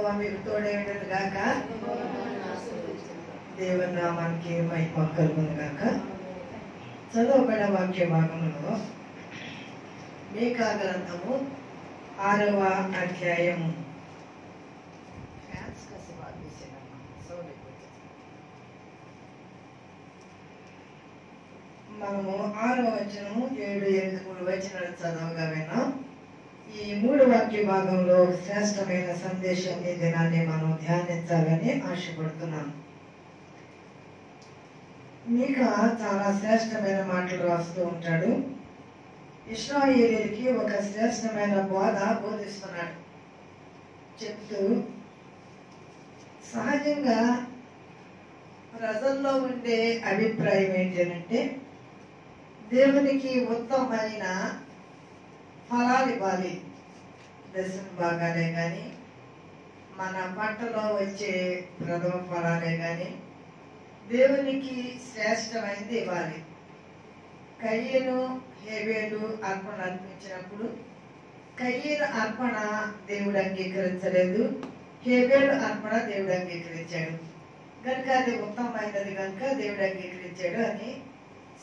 యెహోవా మీకు తోడేయుండును గాక. దేవుని నామానికి మహిమ కలుగును గాక. చదవబడిన వాక్య భాగంలో మీకా గ్రంథము 6వ అధ్యాయము. మనము 6వ వచనము 7, 8, 3 వచనాలు చదవగా విన్నాం. ఈ 3 వాక్య భాగంలో శ్రేష్టమైన సందేశం ఈ దినాన్ని మనం ధ్యానించాలని ఆశపడుతున్నాం. మీకా చాలా శ్రేష్టమైన మాటలు రాస్తూ ఉంటాడు. ఇశ్రాయేలీయులకి ఒక శ్రేష్టమైన బోధ బోధిస్తున్నాడు. చెప్తూ సహజంగా ప్రజల్లో ఉండే అభిప్రాయం ఏంటంటే దేవునికి ఉత్తమమైన ఫలాలు ఇవ్వాలి. దశమ భాగాలే కానీ, మన పంటలో వచ్చే ప్రథమ ఫలాలే కానీ దేవునికి శ్రేష్టమైనది ఇవ్వాలి. కయ్యను హేబేలు అర్పణ అర్పించినప్పుడు కయ్యను అర్పణ దేవుడు అంగీకరించలేదు, హేబేలు అర్పణ దేవుడు అంగీకరించాడు. కనుక అది ఉత్తమమైనది కనుక దేవుడు అంగీకరించాడు అని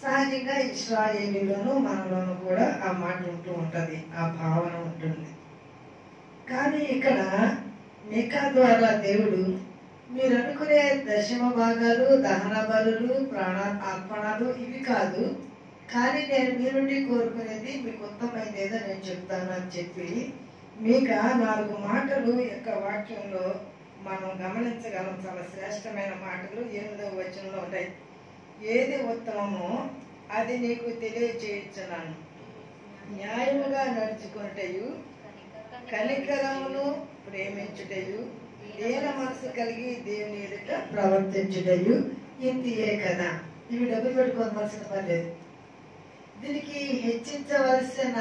సహజంగా ఇశ్రాయేలీలోను మనలోను కూడా ఆ మాట ఉంటూ ఉంటుంది, ఆ భావన ఉంటుంది. కానీ ఇక్కడ మీకా ద్వారా దేవుడు మీరు అనుకునే దశమ భాగాలు, దహన బలులు, ప్రాణ అర్పణలు ఇవి కాదు, కానీ నేను మీ నుండి కోరుకునేది మీకు ఉత్తమైనది ఏదో నేను చెప్తాను అని చెప్పి మీకా 4 మాటలు యొక్క వాక్యంలో మనం గమనించగలం. చాలా శ్రేష్టమైన మాటలు 8వ వచనంలో ఉంటాయి. ఏది ఉత్తమమో అది నీకు తెలియచేయుచున్నాను, న్యాయముగా నడుచుకున్నటయు, కనికరమును ప్రేమించుటయు, దీన మనసు కలిగి దేవుని ఎదుట ప్రవర్తించుటయు ఇంతియే కదా. ఇవి డబ్బులు పెట్టుకోవాల్సిన పని లేదు. దీనికి హెచ్చించవలసిన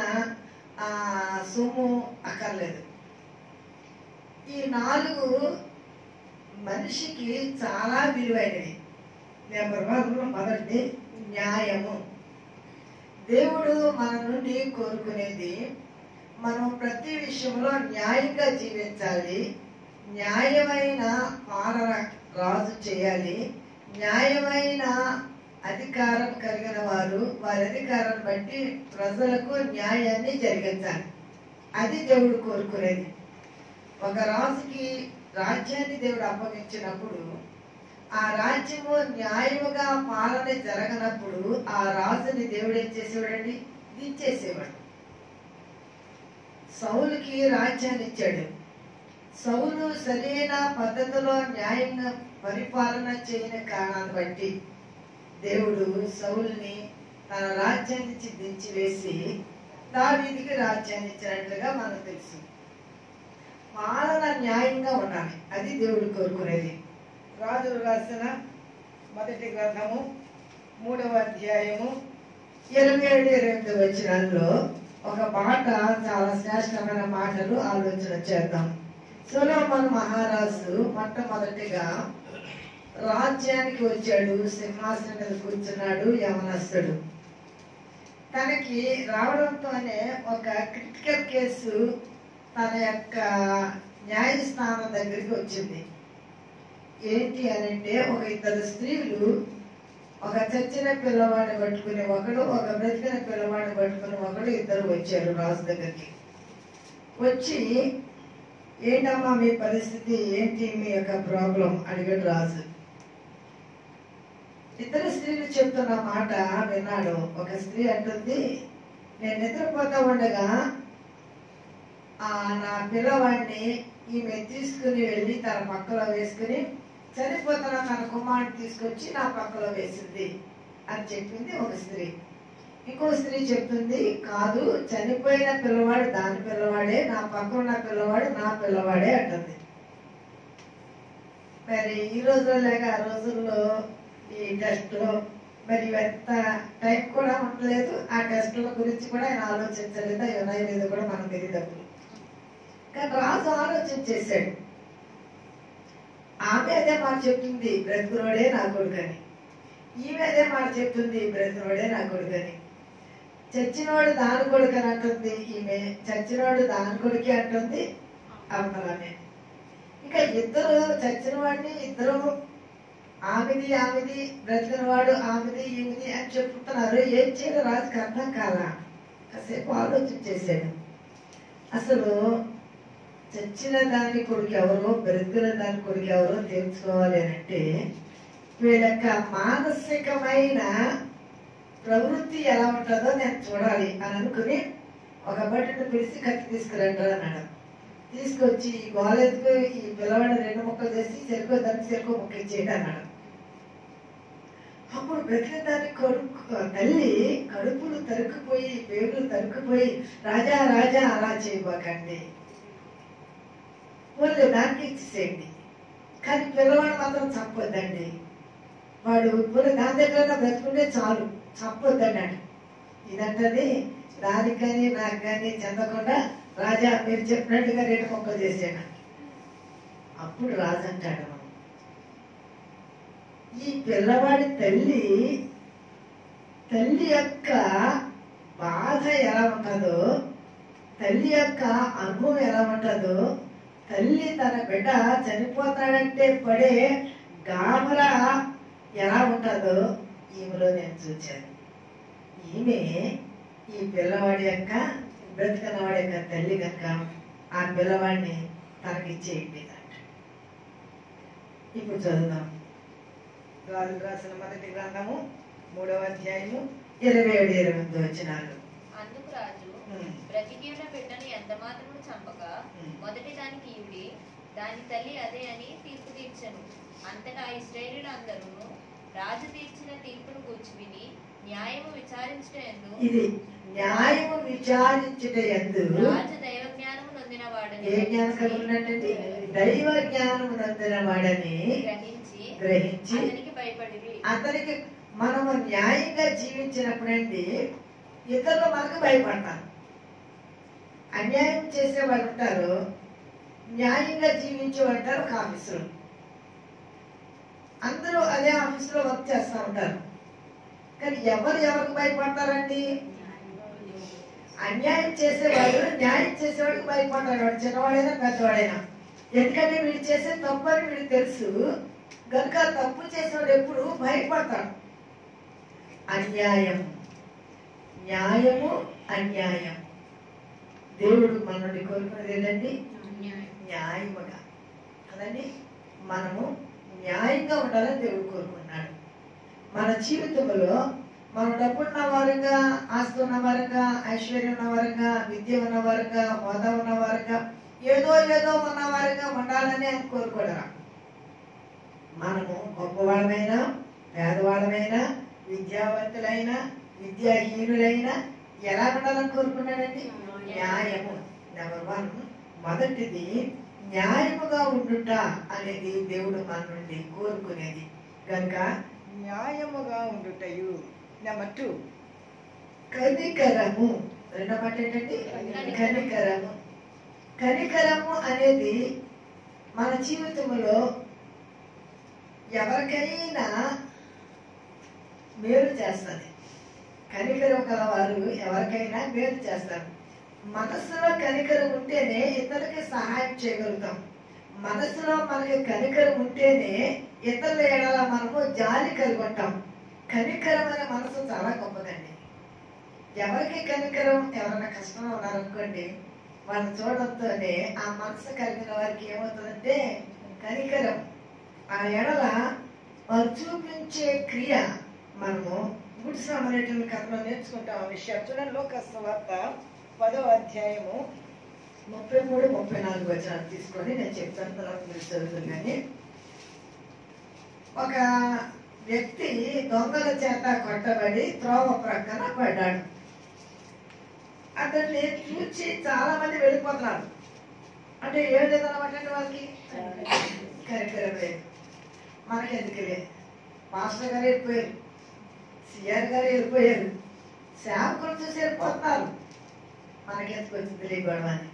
సొమ్ము అక్కర్లేదు. ఈ 4 మనిషికి చాలా విలువైనవి. నెంబర్ 1 మొదటిది న్యాయము. దేవుడు మన నుండి కోరుకునేది మనం ప్రతి విషయంలో న్యాయంగా జీవించాలి, న్యాయమైన పాలన రాజు చేయాలి, న్యాయమైన అధికారం కలిగిన వారు వారి అధికారాన్ని బట్టి ప్రజలకు న్యాయాన్ని జరిగించాలి. అది దేవుడు కోరుకునేది. ఒక రాజుకి రాజ్యాన్ని దేవుడు అప్పగించినప్పుడు ఆ రాజ్యము న్యాయముగా పాలన జరగనప్పుడు ఆ రాజుని దేవుడు ఏం చేసేవాడండి? దించేసేవాడు. సౌలుకి రాజ్యాన్ని ఇచ్చాడు. సౌలు సరైన పద్ధతిలో న్యాయంగా పరిపాలన చేయని కారణాన్ని బట్టి దేవుడు సౌలుని తన రాజ్యాన్ని దించివేసి దావీదుకి రాజ్యాన్ని ఇచ్చినట్లుగా మనకు తెలుసు. పాలన న్యాయంగా ఉండాలి, అది దేవుడు కోరుకునేది. రాజులు రాసిన మొదటి గ్రంథము 3వ అధ్యాయము 27, 28 వచనాల్లో ఒక మాట, చాలా శ్రేష్టమైన మాటలు ఆలోచన చేద్దాం. సొలొమోను మహారాజు మొట్టమొదటిగా రాజ్యానికి వచ్చాడు. సింహాసనం మీద కూర్చున్నాడు, యవనస్తుడు. తనకి రావడంతోనే ఒక క్రిటికల్ కేసు తన యొక్క న్యాయస్థానం దగ్గరికి వచ్చింది. ఏంటి అనంటే, ఒక 2 స్త్రీలు ఒక చచ్చిన పిల్లవాడిని పట్టుకుని ఒకడు, ఒక బ్రతికిన పిల్లవాడిని పట్టుకుని ఒకడు, 2 వచ్చారు రాజు దగ్గరికి. వచ్చి ఏంటమ్మా మీ పరిస్థితి ఏంటి, మీ యొక్క ప్రాబ్లం అడిగాడు రాజు. 2 స్త్రీలు చెప్తున్న మాట విన్నాడు. ఒక స్త్రీ అంటుంది, నేను నిద్రపోతా ఉండగా నా పిల్లవాడిని ఈమె తీసుకుని వెళ్ళి తన పక్కలో వేసుకుని చనిపోతున్న తన కుమారుని తీసుకొచ్చి నా పక్కలో వేసింది అని చెప్పింది ఒక స్త్రీ. ఇంకో స్త్రీ చెప్తుంది, కాదు, చనిపోయిన పిల్లవాడు దాని పిల్లవాడే, నా పక్కన ఉన్న పిల్లవాడు నా పిల్లవాడే అంటుంది. మరి ఈ రోజుల్లో లేక ఆ రోజుల్లో ఈ టెస్ట్లో మరి ఎంత టైం కూడా ఉండలేదు. ఆ టెస్టుల గురించి కూడా ఆయన ఆలోచించలేదు, ఉన్నాయి లేదు కూడా మనకు తెలియదు. కానీ రాజు ఆలోచన చేశాడు. ఆమె అదే మాట చెప్తుంది, బ్రతుకునోడే నా కొడుకని. ఈమె అదే మాట చెప్తుంది, బ్రతుకునోడే నా కొడుకని. చచ్చినోడు దాని కొడుకు అని అంటుంది ఈమె, చచ్చినోడు దాని కొడుకే అంటుంది అవతలనే. ఇంకా ఇద్దరు చచ్చిన వాడిని ఇద్దరు ఆమెది బ్రతికిన వాడు ఆమెది ఈమెది అని చెప్తున్నారు. ఏం చేయడం రాజుకి అర్థం కాలా. కాసేపు ఆలోచన చేశాడు. అసలు చచ్చిన దాని కొడుకు ఎవరో బ్రతికిన దాని కొడుకు ఎవరో తెలుసుకోవాలి అని అంటే వీళ్ళ యొక్క మానసికమైన ప్రవృత్తి ఎలా ఉంటుందో నేను చూడాలి అని అనుకుని ఒక బట్టను పిలిచి కత్తి తీసుకురండి అన్నాడు. తీసుకొచ్చి ఈ గోలెత్తుకు ఈ పిల్లవాడిని 2 ముక్కలు చేసి చెరుకు ముక్క ఇచ్చేయండి అన్నాడు. అప్పుడు బ్రతికిన దాని తల్లి కడుపులు తరుక్కుపోయి పేగులు తరుక్కుపోయి రాజా రాజా అలా చేయబోకండి, వాళ్ళు దానికి ఇచ్చేసేయండి, కానీ పిల్లవాడు మాత్రం చంపొద్దండి, వాడు ఇప్పుడు దాని దగ్గర బ్రతుకుంటే చాలు, చంపొద్దన్నాడు. ఇదంటది దానికి కానీ నాకు కానీ చెందకుండా రాజా మీరు చెప్పినట్టుగా 2 ముక్కలు చేసాడు. అప్పుడు రాజు అంటాడు, ఈ పిల్లవాడి తల్లి యొక్క బాధ ఎలా ఉంటుందో, తల్లి యొక్క అనుభవం ఎలా ఉంటుందో, తల్లి తన బిడ్డ చనిపోతాడంటే పడే గాబరా ఎలా ఉంటుందో ఈమెలో నేను చూశాను. ఈమె ఈ పిల్లవాడి యొక్క బ్రతికిన వాడి యొక్క తల్లి కనుక ఆ పిల్లవాడిని తనకిచ్చేయండి అంట. ఇప్పుడు చదువుదాం. రాజులు రాసిన మొదటి గ్రంథము 3వ అధ్యాయము 27-28 వచనాలు. అందుకు రాజు బ్రతికి ఉన్న బిడ్డను ఎంత మాత్రము చంపక మొదటి దానికి ఈవిడి దాని తల్లి అదే అని తీర్పు తీర్చెను. అంతటా ఇశ్రాయేలీయులందరూ రాజు తీర్చిన తీర్పును గూర్చి విని న్యాయము విచారించుటయందు ఇది న్యాయము విచారించుటయందు రాజు దైవ జ్ఞానము నొందిన వాడని ఏ జ్ఞానం కలుగునంటే దైవ జ్ఞానము నొందిన వాడని గ్రహించి అతనికి భయపడిరి. అతనికి మనము న్యాయంగా జీవించినప్పుడండి ఇతరులు మనకు భయపడతారు. అన్యాయం చేసే వాళ్ళు ఉంటారు, న్యాయంగా జీవించే ఉంటారు. ఒక ఆఫీసులో అందరూ అదే ఆఫీసులో వర్క్ చేస్తూ ఉంటారు, కానీ ఎవరికి భయపడతారండి? అన్యాయం చేసేవాడు న్యాయం చేసేవాడికి భయపడతాడు, వాడు చిన్నవాడైనా పెద్దవాడైనా. ఎందుకంటే వీడు చేసే తప్పు అని వీడికి తెలుసు కనుక తప్పు చేసేవాడు ఎప్పుడు భయపడతాడు. అన్యాయం, న్యాయము, అన్యాయం. దేవుడు మన నుండి కోరుకునేది ఏదండి? న్యాయముగా కదండి. మనము న్యాయంగా ఉండాలని దేవుడు కోరుకున్నాడు. మన జీవితంలో మనం డబ్బున్న వారంగా, ఆస్తి ఉన్న వారంగా, ఐశ్వర్యం ఉన్న వారంగా, విద్య ఉన్న వారంగా, హోదా ఉన్న వారంగా, ఏదో ఉన్న వారంగా ఉండాలని ఆయన కోరుకోవడం. మనము గొప్పవాళ్ళమైనా పేదవాళ్ళమైనా విద్యావంతులైనా విద్యాహీనులైనా ఎలా ఉండాలని కోరుకున్నాడండి? న్యాయము. నెంబర్ 1 మొదటిది న్యాయముగా ఉండుట అనేది దేవుడు మన నుండి కోరుకునేది కనుక న్యాయముగా ఉండుటయు. నెంబర్ 2 కనికరము. రెండో మాట ఏంటండి? కనికరము. కనికరము అనేది మన జీవితంలో ఎవరికైనా మేలు చేస్తుంది. కనికరం కలవారు ఎవరికైనా మేలు చేస్తారు. మనసులో కనికరం ఉంటేనే ఇతరులకి సహాయం చేయగలుగుతాం. మనసులో మనకి కనికరం ఉంటేనే ఇతరుల ఎడల మనము జాలి కలిగి ఉంటాం. కనికరమైన మనసు చాలా గొప్పదండి. ఎవరికి కనికరం, ఎవరైనా కష్టంలో ఉన్నారనుకోండి, వాళ్ళని చూడడంతోనే ఆ మనసు కలిగిన వారికి ఏమవుతుందంటే కనికరం. ఆ ఎడల వారు చూపించే క్రియ మనము గుడి సామాన్యుల కథలో నేర్చుకుంటాం. ఆ విషయాలు చూడండి. లోకాసు వార్త 10వ అధ్యాయము 33-34 వచనాలు తీసుకొని నేను చెప్తాను, తర్వాత మీరు చదువుతుంది. ఒక వ్యక్తి దొంగల చేత కొట్టబడి త్రోవ ప్రక్కన పడ్డాడు. అతన్ని చూసి చాలా మంది వెళ్ళిపోతున్నారు. అంటే ఏం లేదన్నమాట అండి, వాళ్ళకి కనికరం లేదు. మనకి ఎందుకులే, మాస్టర్ గారు వెళ్ళిపోయారు, సిఆర్ గారు వెళ్ళిపోయారు, సేవకులు చూసి వెళ్ళిపోతున్నారు, మనకెందుకు వచ్చింది గొడవ అని.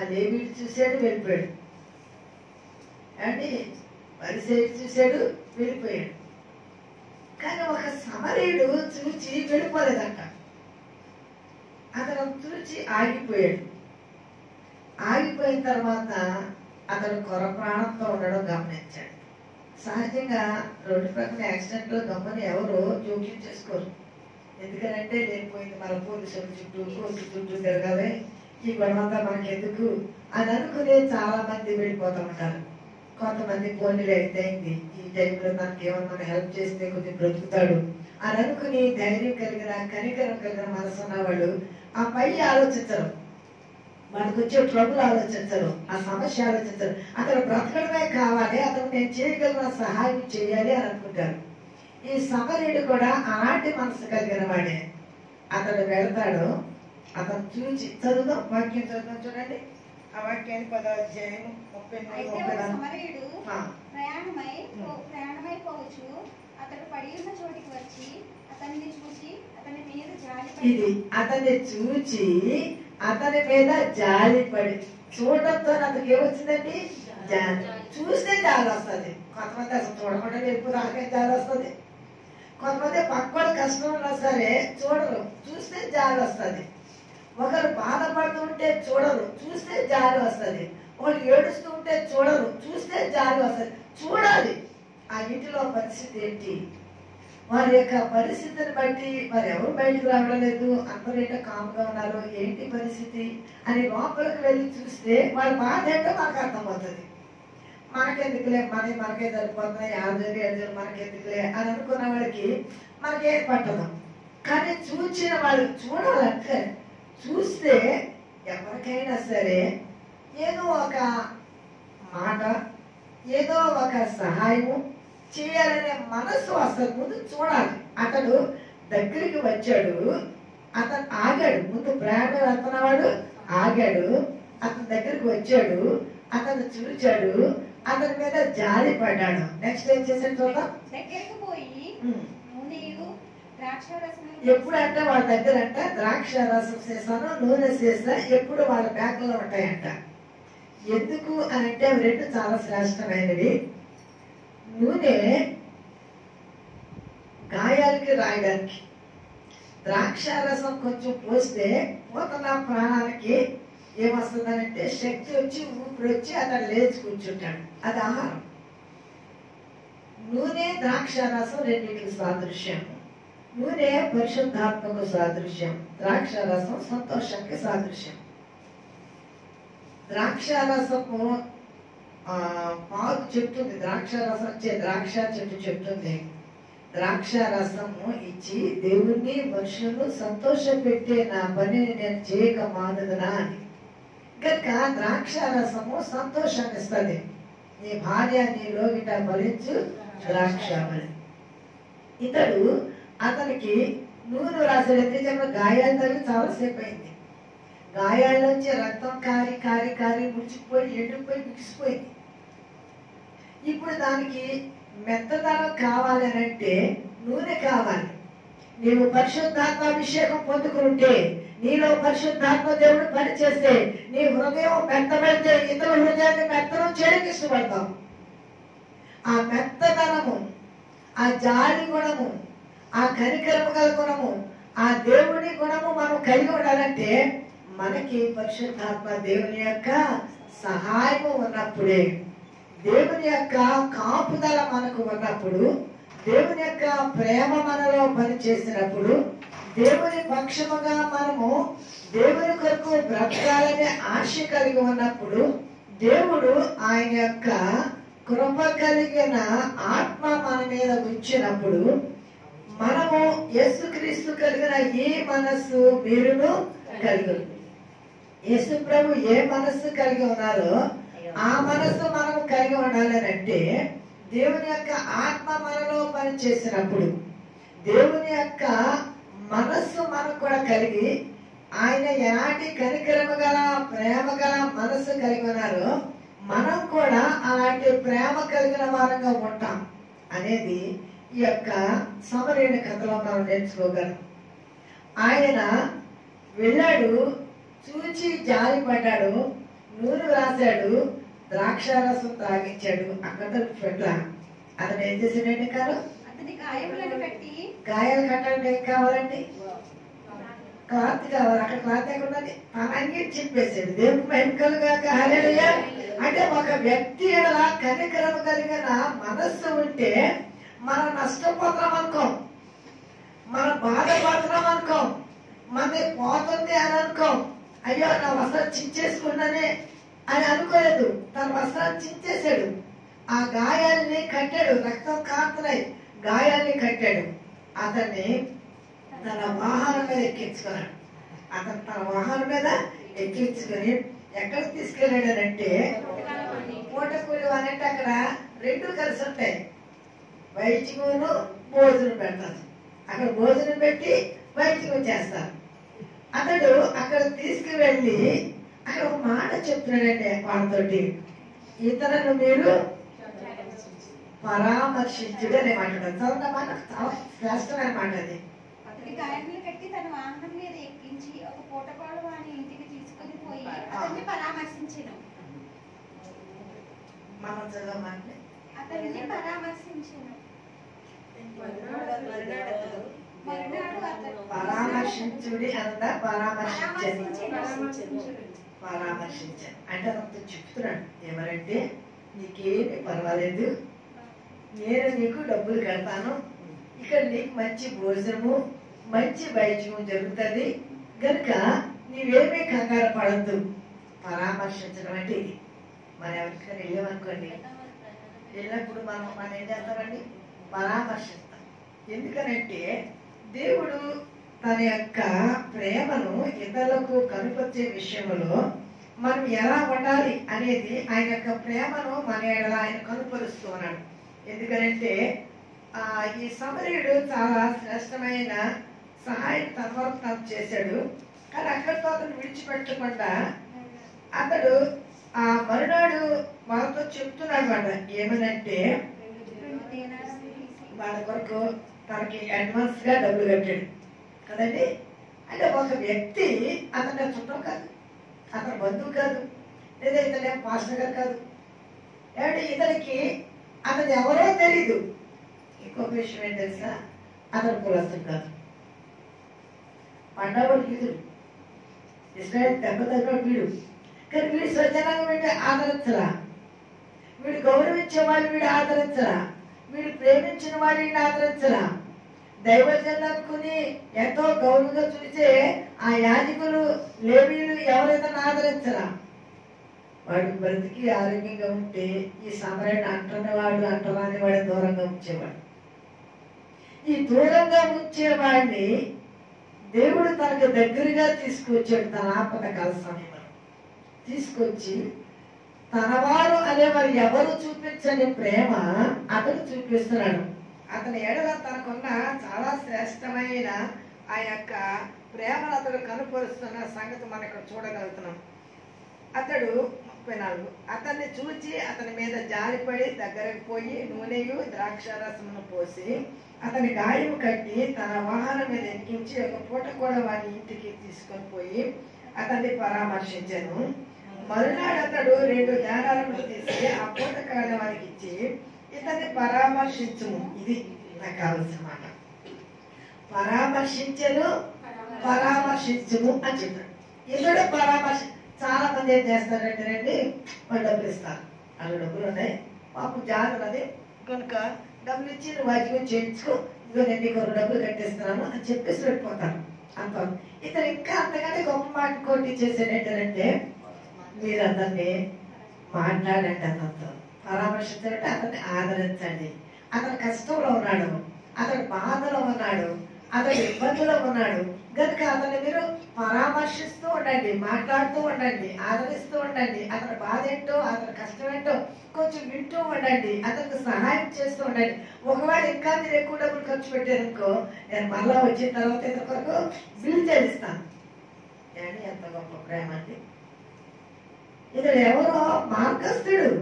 అదే వీడు చూశాడు వెళ్ళిపోయాడు, అంటే పరిసైడు చూశాడు వెళ్ళిపోయాడు. కానీ ఒక సమరీయుడు చూచి వెళ్ళిపోలేదంట. అతను చూచి ఆగిపోయాడు. ఆగిపోయిన తర్వాత అతడు కొర ప్రాణంతో ఉండడం గమనించాడు. సహజంగా రోడ్డు పక్కన యాక్సిడెంట్లో గమ్మని ఎవరు జోక్యం చేసుకోరు. ఎందుకంటే లేకపోయింది మన పోలీసుల చుట్టూ కోర్టు చుట్టూ తిరగాలి, ఈ గొడవంతా మనకి ఎందుకు అని అనుకుని చాలా మంది వెళ్ళిపోతూ ఉంటారు. కొంతమంది పోలీలు అయితేంది ఈ టైంలో మనకి ఏమన్నా హెల్ప్ చేస్తే కొద్దిగా బ్రతుకుతాడు అని అనుకుని ధైర్యం కలిగిన కనికరం కలిగిన మనసు ఉన్నవాళ్ళు ఆ పై ఆలోచించరు, మనకు వచ్చే ట్రబుల్ ఆలోచించరు, ఆ సమస్య ఆలోచించరు. అతను బ్రతకడమే కావాలి, అతను నేను చేయగలిగిన సహాయం చేయాలి అని అనుకుంటారు. ఈ సమరీయుడు కూడా అలాంటి మనసు కలిగిన వాడే. అతడు వెళ్తాడు, అతను చూచి చదువుదాం, వాక్యం చదువుదాం చూడండి. ఆ వాక్యాన్ని 10వ అధ్యాయం 34. ప్రయాణమై పోవచ్చు అతడు పడి ఉన్న చోటికి వచ్చి అతన్ని చూసి అతని మీద జాలిపడి, ఇది అతన్ని చూచి అతని మీద జాలిపడి, చూడటంతో అతనికి ఏమొచ్చిందండి? జాలి. చూస్తే జాలి వస్తుంది. కొంతమంది అసలు చూడకుండా వెళ్ళిపోతే అలాగే జాలి వస్తుంది. కొంతమంది పక్కన కష్టం ఉన్నా సరే చూడరు, చూస్తే జాలి వస్తుంది. ఒకరు బాధపడుతూ ఉంటే చూడరు, చూస్తే జాలి వస్తుంది. ఒకరు ఏడుస్తూ ఉంటే చూడరు, చూస్తే జాలి వస్తుంది. చూడాలి ఆ ఇంటిలో పరిస్థితి ఏంటి, వారి యొక్క పరిస్థితిని బట్టి మరి ఎవరు బయటకు రావడం లేదు, అందరూ ఏంటో కామ్గా ఉన్నారు, ఏంటి పరిస్థితి అని లోపలికి వెళ్ళి చూస్తే వాళ్ళ బాధ ఏంటో మనకు అర్థమవుతుంది. మనకెందుకులే, మనకే సరిపోతున్నాయి, ఆరోగ్య మనకెందుకులే అని అనుకున్న వాళ్ళకి మనకేం పట్టదు. కానీ చూసిన వాళ్ళు చూడాలంటే చూస్తే ఎవరికైనా సరే ఏదో ఒక మాట, ఏదో ఒక సహాయము చేయాలనే మనసు అసలు ముందు చూడాలి. అతడు దగ్గరికి వచ్చాడు, అతను ఆగాడు. ముందు ప్రేమ వెళ్తున్నవాడు ఆగాడు, అతని దగ్గరికి వచ్చాడు, అతను చూచాడు, అతని మీద జాలి పడ్డాడు. నెక్స్ట్ ఏం చేశాడు చూద్దాం. దగ్గరికి పోయి నూనెయు ద్రాక్షారసం, ఎప్పుడు అంటే వాళ్ళ దగ్గర అంట ద్రాక్ష రసం చేసాను, నూనె చేసా ఎప్పుడు వాళ్ళ బ్యాగ్లో ఉంటాయంట. ఎందుకు అని అంటే అవి రెండు చాలా శ్రేష్టమైనవి. నూనె గాయాలకి రాయడానికి, ద్రాక్షారసం కొంచెం పోస్తే పోతున్న ప్రాణానికి ఏమొస్తుందనంటే శక్తి వచ్చి ఊపిరి వచ్చి అతను లేచి కూర్చుంటాడు. అది ఆహారం. నూనె ద్రాక్షారసం రెండింటికి సాదృశ్యం. నూనె పరిశుద్ధాత్మకు సాదృశ్యం, ద్రాక్షారసం సంతోషానికి సాదృశ్యం. ద్రాక్షారసము పాలు చెప్తుంది, ద్రాక్షారసం వచ్చే ద్రాక్ష చెట్టు చెప్తుంది, ద్రాక్షారసము ఇచ్చి దేవుణ్ణి మనుషులను సంతోష పెట్టే నా పనిని నేను చేయక మానదునా అని. కనుక ద్రాక్షారసము సంతోషాన్ని ఇస్తుంది. నీ భార్య నీలో గిట ఫలించు ద్రాక్షావళి. ఇతడు అతనికి నూనె రాసాడు. ఎందుకంటే గాయాలు తగిలి చాలాసేపు అయింది. గాయాల నుంచి రక్తం కారి కారి కారి ముడిచిపోయి ఎండిపోయి బిగిసిపోయింది. ఇప్పుడు దానికి మెత్తదనం కావాలి అని అంటే నూనె కావాలి. నీవు పరిశుద్ధాత్మాభిషేకం పొందుకుంటే, నీలో పరిశుద్ధాత్మ దేవుడు పనిచేస్తే, నీ హృదయం మెత్తబడితే ఇతర హృదయాన్ని మెత్తనం చేయడానికి ఇష్టపడతాం. ఆ మెత్తదనము, ఆ జాలి గుణము, ఆ కనికరము గల గుణము, ఆ దేవుని గుణము మనం కలిగి ఉండాలంటే మనకి పరిశుద్ధాత్మ దేవుని యొక్క సహాయము ఉన్నప్పుడే, దేవుని యొక్క కాపుదల మనకు ఉన్నప్పుడు, దేవుని యొక్క ప్రేమ మనలో పనిచేసినప్పుడు, దేవుని పక్షముగా మనము దేవుని కొరకు బ్రతకాలనే ఆశ కలిగి ఉన్నప్పుడు, దేవుడు ఆయన యొక్క కృప కలిగిన ఆత్మ మన మీద ఉంచినప్పుడు, మనము యేసుక్రీస్తు కలిగిన ఈ మనస్సు మీరును కలిగి, యేసు ప్రభు ఏ మనస్సు కలిగి ఉన్నారో ఆ మనస్సు మనం కలిగి ఉండాలంటే దేవుని యొక్క ఆత్మ మనలో పనిచేసినప్పుడు, దేవుని యొక్క మనస్సు మనకు కూడా కలిగి, ఆయన ఎలాంటి కనికరము గల ప్రేమ గల మనస్సు కలిగి ఉన్నారో మనం కూడా అలాంటి ప్రేమ కలిగిన వారంగా ఉంటాం అనేది ఈ యొక్క సమరీయుని కథలో మనం నేర్చుకోగలం. ఆయన వెళ్ళాడు, చూచి జాలి పడ్డాడు, నూనె రాశాడు, ద్రాక్షారసం తాగించాడు. అక్కడ పెట్ట అతను ఏం చేసాడండి? కాదు, అతని గాయములను పెట్టి, గాయాలు కట్టడానికి ఏం కావాలండి? క్లాత్ కావాలి, అక్కడ క్లాత్ ఎక్కడ ఉన్నది, తన అంగీని చింపేసాడు. దేవుడికి మహిమ కలుగాక. హల్లెలూయా. అంటే ఒక వ్యక్తి ఎలా కనికరం కలిగిన మనస్సు ఉంటే మనం నష్టపోతాం అనుకోం, మనం బాధపడుతున్నాం అనుకోం, మనది పోతుంది అని అనుకోం. అయ్యో నా వస్త్రం చించేసుకున్నానే అని అనుకోలేదు. తన వస్త్రాన్ని చించేశాడు, ఆ గాయాల్ని కట్టాడు, రక్తం కారుతున్నాయి, గాయాల్ని కట్టాడు. అతన్ని తన వాహనం మీద ఎక్కించుకున్నాడు. అతను తన వాహనం మీద ఎక్కించుకుని ఎక్కడ తీసుకెళ్ళాడంటే, పూటకూలి అంటే అక్కడ రెండు కలిసి ఉంటాయి, వైద్యమును భోజనం పెడతారు. అక్కడ భోజనం పెట్టి వైద్యం చేస్తారు. అతడు అక్కడ తీసుకువెళ్ళి అక్కడ ఒక మాట చెప్తున్నాడండి వాళ్ళతోటి, ఇతరులను మీరు పరామర్శించుడు అనే మాట్లాడారు. చదువుతా మాట చాలా శ్రేష్టమైన మాట అది. అతడి గాయములు కట్టి తన వాహనం మీద ఎక్కించి ఒక పూటపాడు వాని ఇంటికి తీసుకుని పోయి అతన్ని పరామర్శించెను. మనం చదవమంటే అతన్ని పరామర్శించెను. మరునాడు అతడు పరామర్శించుడి అంతా పరామర్శించాను అంటే అతను చెప్తున్నాడు ఏమనంటే, నీకేమి పర్వాలేదు, నేను నీకు డబ్బులు కడతాను, ఇక్కడ నీకు మంచి భోజనము మంచి వైద్యము జరుగుతుంది కనుక నీవేమీ కంగారు పడద్దు. పరామర్శించడం అంటే ఇది. మనం ఎవరికైనా వెళ్ళామనుకోండి, వెళ్ళినప్పుడు మనం ఏం చేస్తామండి, పరామర్శిస్తాం. ఎందుకనంటే దేవుడు తన యొక్క ప్రేమను ఇతరులకు కనుపొచ్చే విషయంలో మనం ఎలా ఉండాలి అనేది ఆయన యొక్క ప్రేమను మన ఎడల ఆయన కనుపరుస్తూ ఉన్నాడు. ఎందుకనంటే ఈ సమరయుడు చాలా శ్రేష్టమైన సహాయం తన వరకు తను చేశాడు. కానీ అక్కడితో అతను విడిచిపెట్టకుండా అతడు ఆ మరునాడు వాళ్ళతో చెప్తున్నాడు మాట, ఏమనంటే వాళ్ళ కొరకు తనకి అడ్వాన్స్ గా డబ్బులు కట్టాడు కదండి. అంటే ఒక వ్యక్తి అతని చుట్టం కాదు, అతని బంధువు కాదు, లేదా ఇతనే పాస్టర్ గారు కాదు, ఏమంటే ఇతనికి అతను ఎవరో తెలీదు. ఇంకొక విషయం ఏం తెలుసా, అతను కులస్తుడు కాదు, పండవాడు వీధుడు, ఇస్రాయల్ దెబ్బ తగ్గిన వీడు. కానీ వీడు స్వజనాంగం అంటే ఆదరించరా, వీడు గౌరవించే వాళ్ళు వీడు ఆదరించరా, వీడు ప్రేమించిన వాళ్ళు వీడిని ఆదరించరా. దైవజనులు అనుకుని ఎంతో గౌరవంగా చూసే ఆ యాజకులు లేవీయులు ఎవరైతే ఆదరించరా. వాడు బ్రతికి ఆరోగ్యంగా ఉంటే ఈ సమరాన్ని అంటున్నవాడు అంటరాని వాడు దూరంగా ఉంచేవాడు. ఈ దూరంగా ఉంచేవాడిని దేవుడు తనకు దగ్గరగా తీసుకొచ్చాడు. తన ఆపద కాల సమయంలో తీసుకొచ్చి తనవారు అనేవారు ఎవరు చూపించని ప్రేమ అతను చూపిస్తున్నాడు. అతని ఎడల తనకున్న చాలా శ్రేష్టమైన ఆ యొక్క ప్రేమను అతడు కనుపరుస్తున్న సంగతి మనం ఇక్కడ చూడగలుగుతున్నాం. అతడు 34 అతన్ని చూచి అతని మీద జారిపడి దగ్గరకు పోయి నూనెయు ద్రాక్షారసమును పోసి అతని గాయము కట్టి తన వాహనం మీద ఎక్కించి ఒక పూట కూడా వాని ఇంటికి తీసుకొని పోయి అతన్ని పరామర్శించాను. మరునాడు అతడు 2 దేనారములు తీసి ఆ పూట కాడ వారికి ఇచ్చి ఇతన్ని పరామర్శించుము. ఇది నాకు కావాల్సిన మాట. పరామర్శించను పరామర్శించుము అని చెప్పాడు. ఇతడు చాలా మంది ఏం చేస్తారంటే రండి వాళ్ళు డబ్బులు ఇస్తారు, వాళ్ళు డబ్బులు ఉన్నాయి పాపం జాగ్రత్త కనుక డబ్బులు ఇచ్చి నువ్వు వైద్యం చేయించుకో, ఇదిగో నేను నీకు డబ్బులు కట్టేస్తున్నాను అని చెప్పేసి వెళ్ళిపోతాను అంత. ఇతను ఇంకా అంతకంటే గొప్ప మాట కోటి చేసేది ఏంటంటే, మీరు అతన్ని మాట్లాడండి, అతనితో పరామర్శించాలంటే అతన్ని ఆదరించండి. అతను కష్టంలో ఉన్నాడు, అతను బాధలో ఉన్నాడు, అతను ఇబ్బందులో ఉన్నాడు కనుక అతన్ని మీరు పరామర్శిస్తూ ఉండండి, మాట్లాడుతూ ఉండండి, ఆదరిస్తూ ఉండండి. అతని బాధ ఏంటో అతని కష్టం ఏంటో కొంచెం వింటూ ఉండండి, అతనికి సహాయం చేస్తూ ఉండండి. ఒకవేళ ఇంకా మీరు ఎక్కువ డబ్బులు ఖర్చు పెట్టారనుకో, నేను మళ్ళా వచ్చిన తర్వాత ఇతని కొరకు బిల్లు చెల్లిస్తాను. కానీ ఎంత గొప్ప ప్రేమ అండి. ఇతడు ఎవరో మార్గస్తుడు,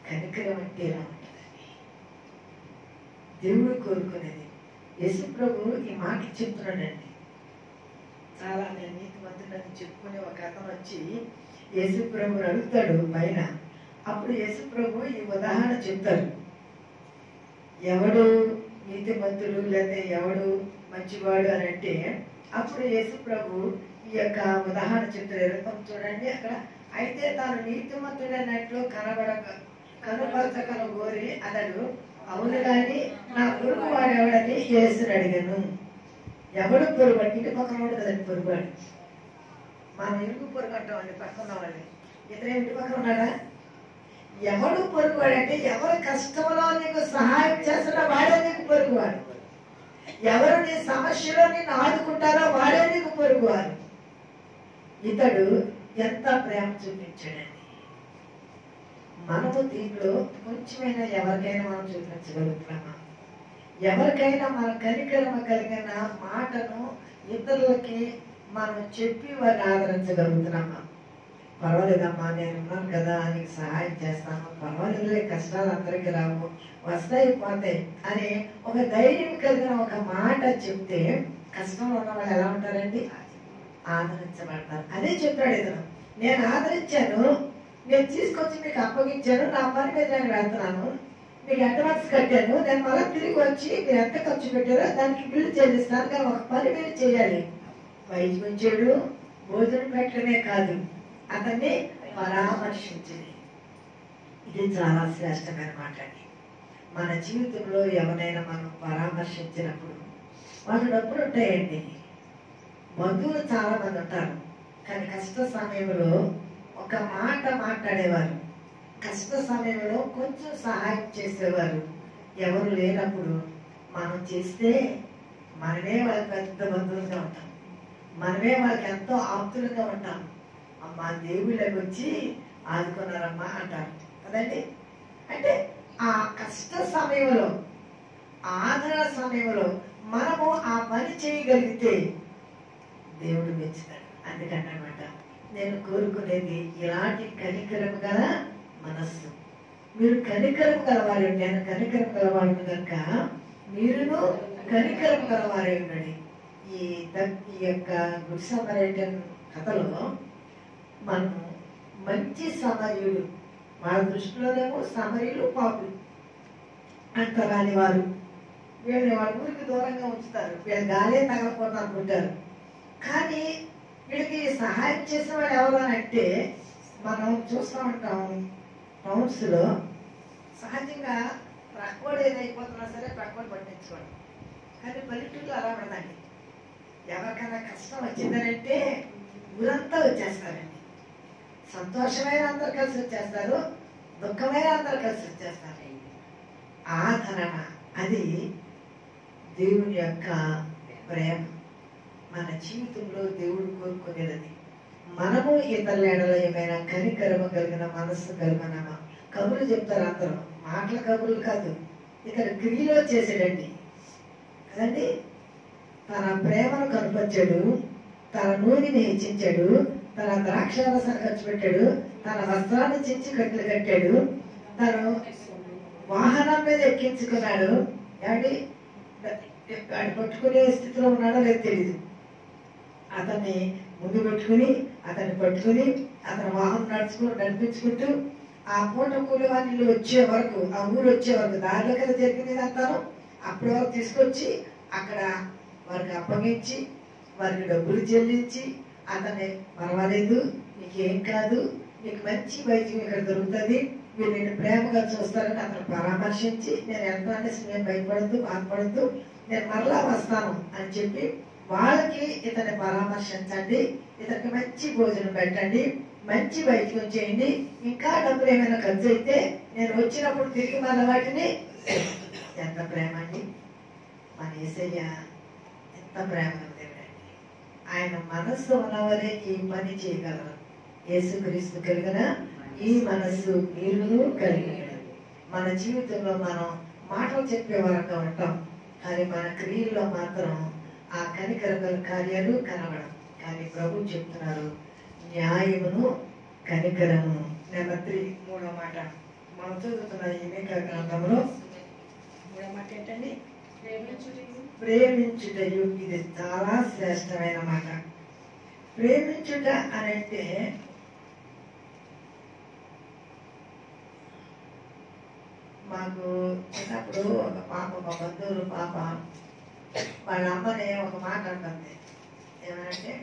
కనికరం అంటే ఇలా ఉంటుందండి దేవుడు కోరుకునేది. యేసు ప్రభు ఈ మాట చెప్తున్నాడండి. చాలా నేను నీతిమంతుడని చెప్పుకునే ఒక అతను వచ్చి యేసు ప్రభుని అడుగుతాడు పైన. అప్పుడు యేసు ప్రభు ఈ ఉదాహరణ చెప్తారు, ఎవడు నీతిమంతుడు లేదా ఎవడు మంచివాడు అని అంటే అప్పుడు యేసు ప్రభు ఈ యొక్క ఉదాహరణ చెప్తారు 29 చూడండి అక్కడ. అయితే తాను నీతిమంతుడైనట్లు కనపరచకను కోరి అతడు అవును గాని నా పొరుగు వాడెవడని యేసుని అడిగాను. ఎవడు పొరుగు? ఇంటి పక్కన వాడు కదండి పొరుగువాడు. మనం ఇరుగు పొరుగు అంటామండి పక్కన వాళ్ళని. ఇతర ఇంటి పక్కన ఉన్నాడా? ఎవడు పొరుగువాడంటే ఎవరు కష్టంలో నీకు సహాయం చేస్తారో వాడే నీకు పొరుగువాడు. ఎవరు నీ సమస్యలో నిన్ను ఆదుకుంటారో వాడే నీకు పొరుగువారు. ఇతడు ఎంత ప్రేమ చూపించాడండి. మనము దీంట్లో కొంచెమైనా ఎవరికైనా మనం చూపించగలుగుతున్నామా? ఎవరికైనా మన కనికరమ కలిగిన మాటను ఇతరులకి మనం చెప్పి వారిని ఆదరించగలుగుతున్నామా? పర్వాలేదమ్మా, నేను ఉన్నాను కదా, నీకు సహాయం చేస్తాను, పర్వాలేదులే, కష్టాలు అందరికీ రావు, వస్తాయి పోతాయి అని ఒక ధైర్యం కలిగిన ఒక మాట చెప్తే కష్టంలో ఉన్న వాళ్ళు ఎలా ఉంటారండి? ఆదరించబడతారు. అదే చెప్పాడు ఇతను. నేను ఆదరించాను, నేను తీసుకొచ్చి మీకు అప్పగించాను, నా పని మీద నేను వెళ్తున్నాను, మీకు అడ్వాన్స్ కట్టాను, నేను మళ్ళీ తిరిగి వచ్చి మీరు ఎంత ఖర్చు పెట్టారో దానికి బిల్లు చెల్లిస్తాను. కానీ ఒక పని మీరు చేయాలి. వైద్యుడు భోజనం పెట్టడమే కాదు, అతన్ని పరామర్శించింది. ఇది చాలా శ్రేష్టమైన మాట అండి. మన జీవితంలో ఎవరైనా మనం పరామర్శించినప్పుడు వాళ్ళు డబ్బులు ఉంటాయండి. బంధువులు చాలా మంది ఉంటారు, కానీ కష్ట సమయంలో ఒక మాట మాట్లాడేవారు, కష్ట సమయంలో కొంచెం సహాయం చేసేవారు ఎవరు లేనప్పుడు మనం చేస్తే మనమే వాళ్ళకి పెద్ద బంధువులుగా ఉంటాం, మనమే వాళ్ళకి ఎంతో ఆప్తులుగా ఉంటాం. అమ్మా దేవుళ్ళకి వచ్చి ఆదుకున్నారమ్మా అంటారు కదండి. అంటే ఆ కష్ట సమయంలో, ఆదరణ సమయంలో మనము ఆ పని చేయగలిగితే దేవుడు మెచ్చుతాడు. అందుకని అనమాట నేను కోరుకునేది ఇలాంటి కనికరం గల మనస్సు. మీరు కనికరం గలవారు, నేను కనికరం గలవాడు కనుక మీరును కనికరం గలవారే ఉండండి. ఈ యొక్క గుడ్ సమరైటన్ కథలో మనము మంచి సమరయుడు, వాళ్ళ దృష్టిలోనేమో సమరయులు పాపులు అంటరాని వారు, వీళ్ళని వాళ్ళ ఊరికి దూరంగా ఉంచుతారు, వీళ్ళ గాలే తగలకూడదు అనుకుంటారు. కానీ వీళ్ళకి సహాయం చేసిన వాళ్ళు ఎవరు అని అంటే మనం చూస్తూ ఉంటాం టౌన్స్ లో సహజంగా ప్రక్కోడు ఏదైపోతున్నా సరే ప్రక్కోడు పట్టించుకోండి. కానీ పల్లెటూరులో అలా ఉండదండి. ఎవరికైనా కష్టం వచ్చిందనంటే ఊరంతా వచ్చేస్తారండి. సంతోషమైన అందరు కలిసి వచ్చేస్తారు, దుఃఖమైన అందరు కలిసి వచ్చేస్తారు. ఆదరణ అది దేవుని యొక్క ప్రేమ. మన జీవితంలో దేవుడు కోరుకునేది మనము ఇతరుల ఎడల ఏమైనా కనికరమ కలిగిన మనస్సు కలిగినమా. కబుర్లు చెప్తారు అందరూ, మాటల కబుర్లు కాదు, ఇక్కడ క్రియలో చేసాడండి కదండి. తన ప్రేమను కనపరిచాడు, తన నూనెని హెచ్చించాడు, తన ద్రాక్షారసాన్ని ఖర్చు పెట్టాడు, తన వస్త్రాన్ని చించి కట్టెలు కట్టాడు, తను వాహనం మీద ఎక్కించుకున్నాడు. ఏమండి వాడు పట్టుకునే స్థితిలో ఉన్నాడో లేదు తెలియదు. అతన్ని ముందు పెట్టుకుని అతన్ని పట్టుకుని అతని వాహనం నడిపించుకుంటూ ఆ పూట కూలి వాళ్ళు వచ్చే వరకు, ఆ ఊరు వచ్చే వరకు, దారిలో కదా జరిగింది అంటాను, అప్పటి వరకు తీసుకొచ్చి అక్కడ వారికి అప్పగించి వారికి డబ్బులు చెల్లించి అతన్ని పర్వాలేదు, నీకేం కాదు, నీకు మంచి వైద్యం ఇక్కడ దొరుకుతుంది, మీరు నేను ప్రేమగా చూస్తారని అతను పరామర్శించి నేను ఎంత అనేసి నేను భయపడద్దు బాధపడద్దు, నేను మరలా వస్తాను అని చెప్పి వాళ్ళకి ఇతన్ని పరామర్శించండి, ఇతనికి మంచి భోజనం పెట్టండి, మంచి వైద్యం చేయండి, ఇంకా డబ్బులు ఏమైనా ఖర్చు అయితే నేను వచ్చినప్పుడు తిరిగి మళ్ళీ వాటిని. ఎంత ప్రేమ అండి మన యేసయ్య, ఎంత ప్రేమ దేవుడండి. ఆయన మనస్సు ఉన్నవారే ఈ పని చేయగలరు. యేసుక్రీస్తు కలిగిన ఈ మనస్సు మీరు కలిగి మన జీవితంలో మనం మాటలు చెప్పే వరంగా ఉంటాం, కానీ మన క్రియల్లో మాత్రం ఆ కనికరగల కార్యాలు కనబడం. కానీ ప్రభు చెప్తున్నారు న్యాయమును కనికరమును. నెంబర్ 3 మూడో మాట మనం చదువుతున్న ఈ మీకా గ్రంథంలో మూడో మాట ఏంటండి? ప్రేమించుటయు. ఇది చాలా శ్రేష్టమైన మాట. ప్రేమించుట అని అంటే మాకు చిన్నప్పుడు ఒక పాప, ఒక బంధువులు పాప వాళ్ళ అమ్మని ఒక మాట అంటుంది, ఏమంటే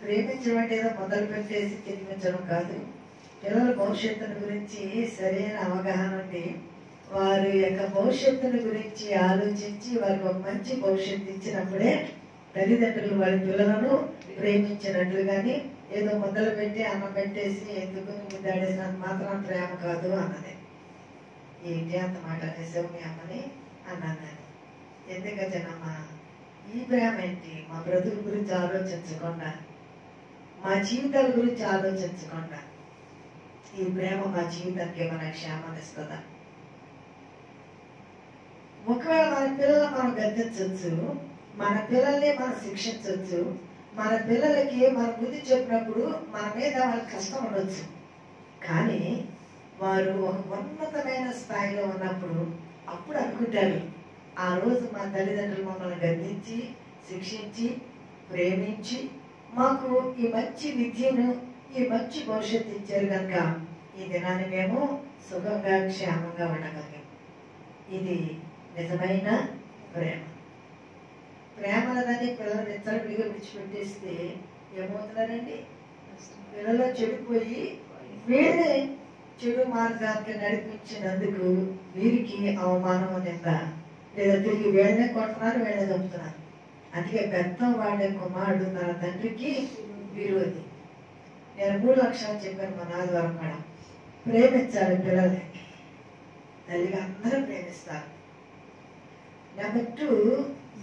ప్రేమించడం అంటే ఏదో మొదలు పెట్టేసి తినిపించడం కాదు. పిల్లల భవిష్యత్తును గురించి సరైన అవగాహన ఉండి వారి యొక్క భవిష్యత్తును గురించి ఆలోచించి వారికి ఒక మంచి భవిష్యత్తు ఇచ్చినప్పుడే తల్లిదండ్రులు వారి పిల్లలను ప్రేమించినట్లు కానీ ఏదో మొదలు పెట్టి అన్నం పెట్టేసి ఎందుకు ముద్దాడేసినంత మాత్రం ప్రేమ కాదు అన్నది. ఏంటి అంత మాట అనేసావు మీ అమ్మని అన్నాను నేను. ఎందుకంటేనమ్మా ఈ ప్రేమ ఏంటి? మా బ్రతుకు గురించి ఆలోచించకుండా, మా జీవితాల గురించి ఆలోచించకుండా ఈ ప్రేమ మా జీవితానికి ఏమైనా క్షేమాన్ని ఇస్తుందా? ఒకవేళ మన పిల్లల్ని మనం గద్దించవచ్చు, మన పిల్లల్ని మనం శిక్షించవచ్చు, మన పిల్లలకి మన బుద్ధి చెప్పినప్పుడు మన మీద వాళ్ళకి కష్టం ఉండొచ్చు. కానీ వారు ఒక ఉన్నతమైన స్థాయిలో ఉన్నప్పుడు అప్పుడు అనుకుంటారు, ఆ రోజు మా తల్లిదండ్రులు మమ్మల్ని గద్దించి శిక్షించి ప్రేమించి మాకు ఈ మంచి విద్యను ఈ మంచి భవిష్యత్తు ఇచ్చారు కనుక ఈ దినాన్ని మేము సుఖంగా క్షేమంగా ఉండగలిగాం. ఇది నిజమైన ప్రేమ. ప్రేమలదని పిల్లలు విచ్చలవిడిగా విడిచిపెట్టేస్తే ఏమవుతున్నారండి? పిల్లలు చెడిపోయి వీళ్ళే చెడు మార్గానికి నడిపించినందుకు వీరికి అవమానం నింద, లేదా తిరిగి వీళ్ళనే కొడుతున్నారు, వీళ్ళనే చంపుతున్నారు. అందుకే పెద్ద వాడే కుమారుడు తన తండ్రికి విరోధి. నేను 3 లక్షలు చెప్పాను మా ఆదివారం కూడా. ప్రేమించాలి పిల్లల్ని, తల్లిగా అందరూ ప్రేమిస్తారు. నెంబర్ 2,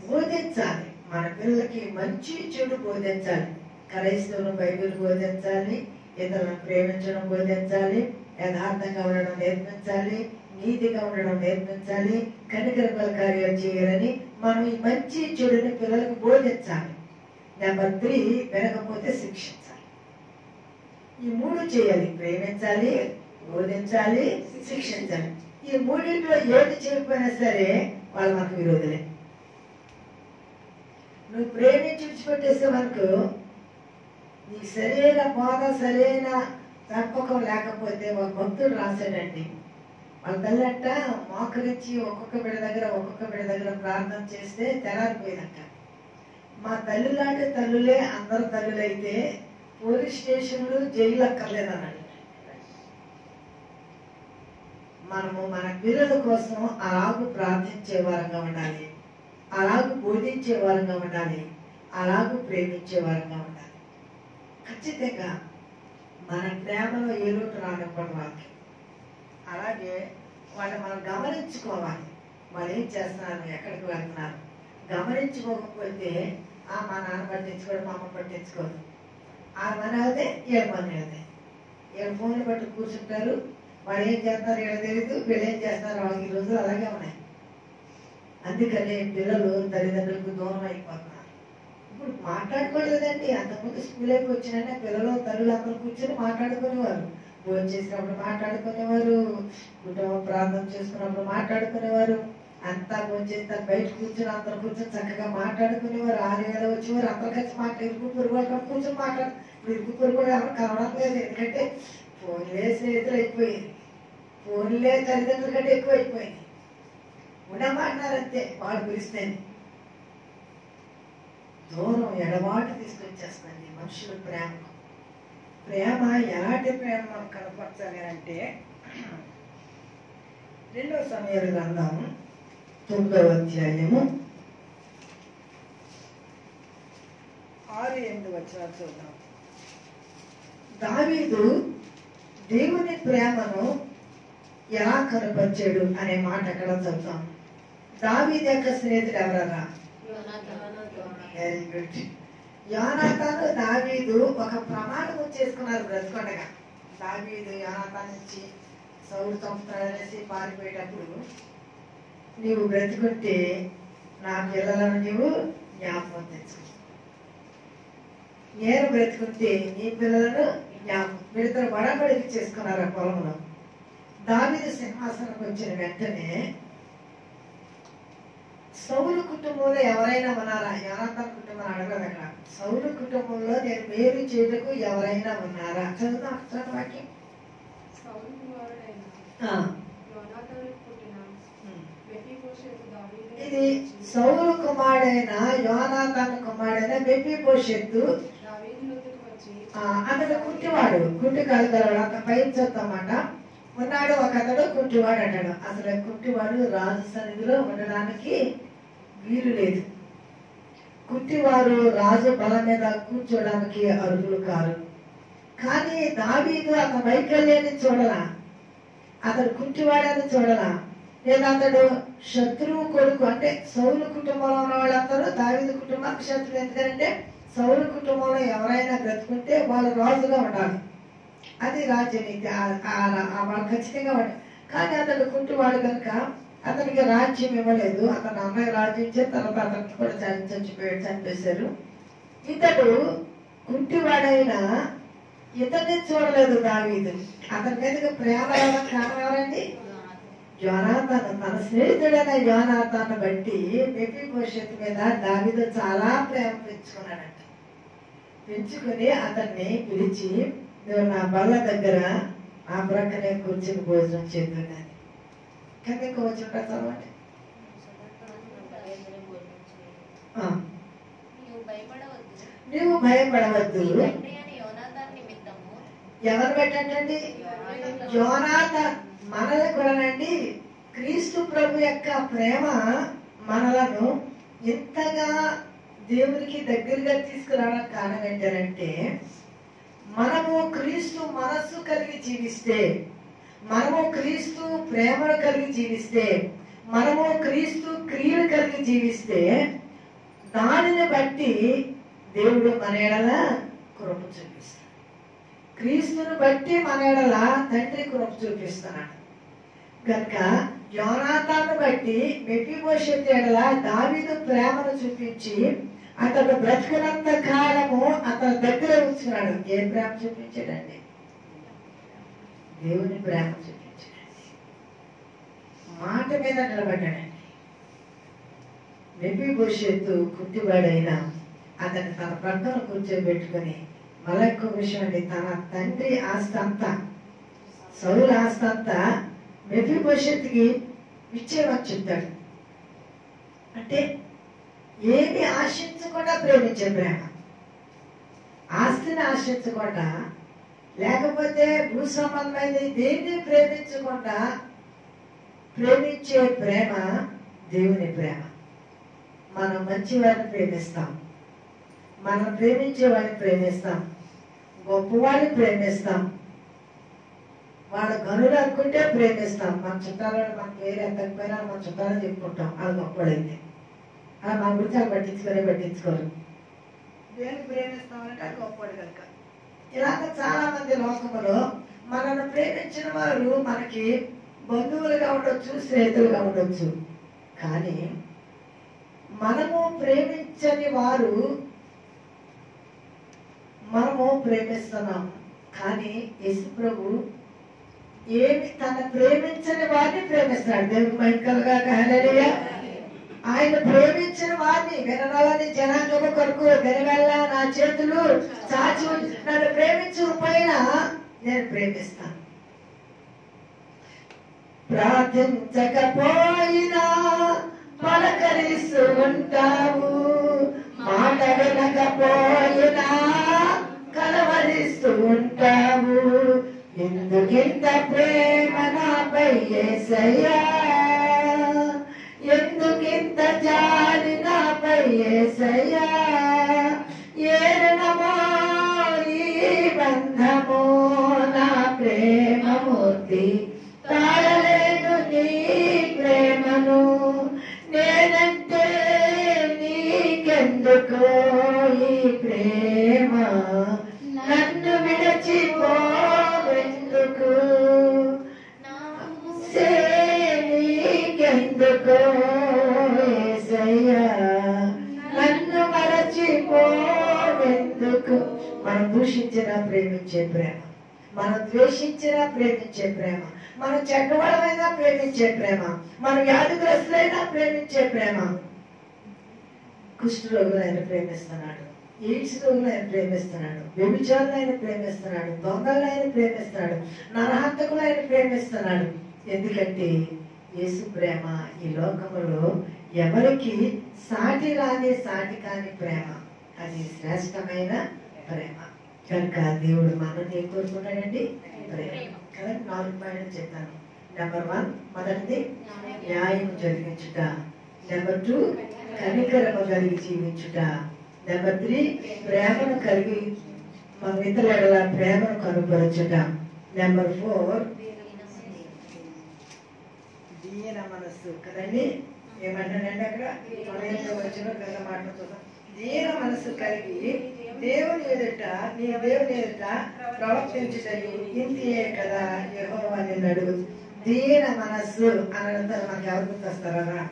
బోధించాలి. మన పిల్లలకి మంచి చెడు బోధించాలి. క్రైస్తవులు బైబిల్ బోధించాలి, ఇతరులను ప్రేమించడం బోధించాలి, యథార్థంగా ఉండడం నేర్పించాలి, నీతిగా ఉండడం నేర్పించాలి, కనికరమైన కార్యాలు చేయాలని మనం ఈ మంచి చెడుని పిల్లలకు బోధించాలి. నెంబర్ 3, వినకపోతే శిక్షించాలి. ఈ 3 చేయాలి. ప్రేమించాలి, బోధించాలి, శిక్షించాలి. ఈ 3లో ఏది చేయకపోయినా సరే వాళ్ళు మనకు విరోధులే. నువ్వు ప్రేమించి విడిచిపెట్టేసే వరకు నీ సరైన బోధ సరైన పెంపకం లేకపోతే ఒక భక్తుడు రాశాడండి. వాళ్ళ తల్లంట మోకరించి ఒక్కొక్క బిడ్డ దగ్గర ప్రార్థన చేస్తే తెల్లారిపోయిందంట. మా తల్లి లాంటి తల్లులే అందరు తల్లులైతే పోలీస్ స్టేషన్లు జైలు అక్కర్లేదన్నాడు. మనము మన పిల్లల కోసం అలాగూ ప్రార్థించే వారంగా ఉండాలి, అలాగూ బోధించే వారంగా ఉండాలి, అలాగూ ప్రేమించే వారంగా ఉండాలి. ఖచ్చితంగా మన ప్రేమలో ఏ లోటు రానివ్వడం వాళ్ళకి. అలాగే వాళ్ళు మనం గమనించుకోవాలి, వాళ్ళు ఏం చేస్తున్నారు, ఎక్కడికి వెళ్తున్నారు. గమనించుకోకపోతే మా నాన్న పట్టించుకోడు, మా అమ్మ పట్టించుకోదు. ఆ మన వెళ్తే ఏడు పని వెళ్తే ఏడు ఫోన్లు పట్టు కూర్చుంటారు. వాళ్ళు ఏం చేస్తున్నారు వీళ్ళకి తెలియదు, వీళ్ళు ఏం చేస్తున్నారు వాళ్ళకి. ఈ రోజులు అలాగే ఉన్నాయి. అందుకని పిల్లలు తల్లిదండ్రులకు దూరం అయిపోతున్నారు. ఇప్పుడు మాట్లాడుకోలేదండి. అంతకుముందు స్కూల్ అయిపోయి వచ్చినంటే పిల్లలు తల్లులు అందరూ కూర్చొని మాట్లాడుకునేవారు. భోజనం చేసినప్పుడు మాట్లాడుకునేవారు, కుటుంబం ప్రార్థన చేసుకున్నప్పుడు మాట్లాడుకునేవారు. అంతా భోజనం చేస్తే బయట కూర్చొని అందరూ కూర్చొని చక్కగా మాట్లాడుకునేవారు. 6 వేల వచ్చేవారు. అందరూ కలిసి ఇరుగు పొరుగు వాళ్ళు కూర్చొని మాట్లాడు. ఇప్పుడు ఇరుగు పొరుగు కూడా ఎవరు కలవడం లేదు. ఎందుకంటే ఫోన్లే స్నేహితులు అయిపోయింది, ఫోన్లే తల్లిదండ్రుల కంటే ఎక్కువ అయిపోయింది. ఉండమంటున్నారంతే వాళ్ళు పిలిస్తేనే. దూరం ఎడబాటు తీసుకొచ్చేస్తుంది మనుషుల ప్రేమకు. ప్రేమ ఎలాంటి ప్రేమ మనం కనపరచాలి అంటే 2 సమూయేలు గ్రంథం 9వ అధ్యాయము 6-8 వచనాలు చూద్దాం. దావీదు దేవుని ప్రేమను ఎలా కనపరిచాడు అనే మాట అక్కడ చదువుతాం. దావీదు యొక్క స్నేహితుడు ఎవరన్నా? Very good. యోనాతాను దావీదు ఒక ప్రమాణం చేసుకున్నారు బ్రతుకొండగా. దావీదు యోనాతాను నుంచి సౌలు చంపుతాడనేసి పారిపోయేటప్పుడు, నీవు బ్రతుకుంటే నా పిల్లలను నీవు జ్ఞాపకం తెచ్చుకో, నేను బ్రతుకుంటే నీ పిల్లలను జ్ఞాపకం. వీళ్ళిద్దరు బడాబడికి చేసుకున్నారు ఆ పొలంలో. దావీదు సింహాసనం వచ్చిన వెంటనే సౌలు కుటుంబంలో ఎవరైనా ఉన్నారా? యోనాతాను కుటుంబం అడగదు అక్కడ. సౌలు కుటుంబంలో నేను మేలు చేయటకు ఎవరైనా ఉన్నారా? చదువుతాం అక్షర వాక్యం. ఇది సౌలు కుమారుడైన యోనాతాను కుమారుడైన మెఫీబోషెతు. అతడు కుంటివాడు, కుంటి కాలు గలవాడు. అంత పైన చెప్తామాట ఉన్నాడు ఒక అతడు కుంటివాడు అంటాడు. అసలు కుంటివాడు రాజు సన్నిధిలో ఉండడానికి వీలు లేదు. కుంటివారు రాజు బల మీద కూర్చోడానికి అర్హులు కారు. కానీ దావీదు అతని వైకల్యాన్ని చూడలా, అతడు కుంటివాడని చూడలా. లేదా అతడు శత్రువు కొడుకు, అంటే సౌలు కుటుంబంలో ఉన్న వాళ్ళందరూ దావీదు కుటుంబానికి శత్రువు. ఎందుకంటే సౌలు కుటుంబంలో ఎవరైనా బ్రతుకుంటే వాళ్ళు రాజుగా ఉండాలి, అది రాజ్యనీతి, వాళ్ళు ఖచ్చితంగా ఉండాలి. కానీ అతడు కుంటివాడు కనుక అతనికి రాజ్యం ఇవ్వలేదు. అతను అన్నయ్య రాజ్యం ఇచ్చే తర్వాత అతనికి కూడా చంపేశారు. ఇతడు కుంటివాడైనా ఇతన్ని చూడలేదు దావీదు. అతని మీదకి ప్రేమ కారణం ఎవరండి? యోనాతాను. తన స్నేహితుడైన యోనాతాను బట్టి మెఫీబోషెతు మీద దావీదు చాలా ప్రేమ పెంచుకున్నాడంట. పెంచుకుని అతన్ని పిలిచి, నువ్వు నా బల్ల దగ్గర నా ప్రక్కనే కూర్చుని భోజనం చేద్దాన్ని. కానీ ఇంకా వచ్చి చదవండి. నువ్వు భయపడవద్దు. ఎవరు పెట్టండి? యోనాతాను. మనల్ని కూడానండి క్రీస్తు ప్రభు యొక్క ప్రేమ మనలను ఇంతగా దేవునికి దగ్గరగా తీసుకురావడానికి కారణం ఏంటంటే, మనము క్రీస్తు మనస్సు కలిగి జీవిస్తే, మనము క్రీస్తు ప్రేమను కలిగి జీవిస్తే, మనము క్రీస్తు క్రియలు కలిగి జీవిస్తే, దానిని బట్టి దేవుడు మన ఎడల కృప చూపిస్తాడు. క్రీస్తుని బట్టి మన ఎడల తండ్రి కృప చూపిస్తున్నాడు కనుక యోనాతాను బట్టి మెఫీబోషెతు ఎడల దావీదు ప్రేమను చూపించి అతడు బ్రతుకున్నంత కాలము అతని దగ్గర ఉంచుకున్నాడు. ఏ ప్రేమ చూపించాడండి? దేవుని ప్రేమ చూపించాడండి. మాట మీద నిలబడ్డాడండి. మెఫీబోషెతు కుంటివాడైనా అతన్ని తన పక్కన కూర్చోబెట్టుకుని మరొక విషయం అండి, తన తండ్రి ఆస్తి అంతా, సౌలు ఆస్తి అంతా మెఫీబోషెతుకి ఇచ్చేవని చెప్తాడు. అంటే ఏమి ఆశించకుండా ప్రేమించే ప్రేమ, ఆస్తిని ఆశించకుండా, లేకపోతే భూ సంబంధమైన దేన్ని ప్రేమించకుండా ప్రేమించే ప్రేమ దేవుని ప్రేమ. మనం మంచి వారిని ప్రేమిస్తాం, మనం ప్రేమించే వారిని ప్రేమిస్తాం, గొప్పవాడిని ప్రేమిస్తాం, వాళ్ళ గనులు అనుకుంటే ప్రేమిస్తాం. మన చుట్టాలు మనకు వేరే ఎంతకపోయినా మన చుట్టాలని చెప్పుకుంటాం, అది గొప్పవాడైతే. మన గురించి వాళ్ళు పట్టించుకోరు. దేనికి ప్రేమిస్తామంటే అది గొప్పవాడు కనుక. ఇలాగ చాలా మంది లోకంలో మనల్ని ప్రేమించిన వారు మనకి బంధువులుగా ఉండొచ్చు, స్నేహితులుగా ఉండొచ్చు. కానీ మనము ప్రేమించని వారు మనము ప్రేమిస్తున్నాం. కానీ యేసు ప్రభు ఏమి తన ప్రేమించని వారిని ప్రేమిస్తాడు. దేవునికి మహిమ కలుగాక. హల్లెలూయా. ఆయన ప్రేమించిన వారిని వినవాలని జనాంగము కొరకు వినవల్ల నా చేతులు చాచి నన్ను ప్రేమించకపోయినా నేను ప్రేమిస్తాను. ప్రార్థించకపోయినా పలకరిస్తూ ఉంటావు, మాట వినకపోయినా కలవరిస్తూ ఉంటావు. ఎందుకింత ప్రేమ నాపై యేసయ్యా, ఎందుకింత జాలి నాపై యేసయ్యా. ఏరణమో ఈ బంధము నా ప్రేమమూర్తి, తాళలేదు నీ ప్రేమను. నేనంటే నీకెందుకో ఈ ప్రేమ, నన్ను విడచిపోవెందుకు, నీకెందుకో యేసయ్యా, నన్ను మరచిపోవెందుకు. మనం దూషించినా ప్రేమించే ప్రేమ, మనం ద్వేషించినా ప్రేమించే ప్రేమ, మనం చెడ్డవాళ్ళమైనా ప్రేమించే ప్రేమ, మనం వ్యాధిగ్రస్తులైనా ప్రేమించే ప్రేమ. కుష్ఠరోగులు ఆయన ప్రేమిస్తున్నాడు, ఎయిడ్స్ రోగులు ఆయన ప్రేమిస్తున్నాడు, వ్యభిచారులు ఆయన ప్రేమిస్తున్నాడు, దొంగలు ఆయన ప్రేమిస్తున్నాడు, నరహంతకులు ఆయన ప్రేమిస్తున్నాడు. ఎందుకంటే యేసు ప్రేమ ఈ లోకములో ఎవరికి సాటి రాని సాటి కాని ప్రేమ. అది శ్రేష్టమైన ప్రేమ. కనుక దేవుడు మనల్ని ఏం కోరుకున్నాడండి? ప్రేమ కదా. 4 పాయింట్లు చెప్పాను. నెంబర్ 1 మొదటిది న్యాయం జరిగించుట. నెంబర్ 2 కనికరము కలిగి జీవించుట. నెంబర్ 3 ప్రేమను కలిగి మన ఇతరుల ఎడల ప్రేమను కనుపరచుట. నెంబర్ 4 దీన మనస్సు కదండి. ఏమంటాడంటే అక్కడ వచ్చిన పెద్ద మాట చూద్దాం. దీన మనస్సు కలిగి దేవుని ఎదుట నీ దేవుని ఎదుట ప్రవర్తించుటకు ఇంతియే కదా యెహోవా నిన్ను. దీన మనస్సు అనంతా మనకి ఎవరు గుర్తొస్తారా?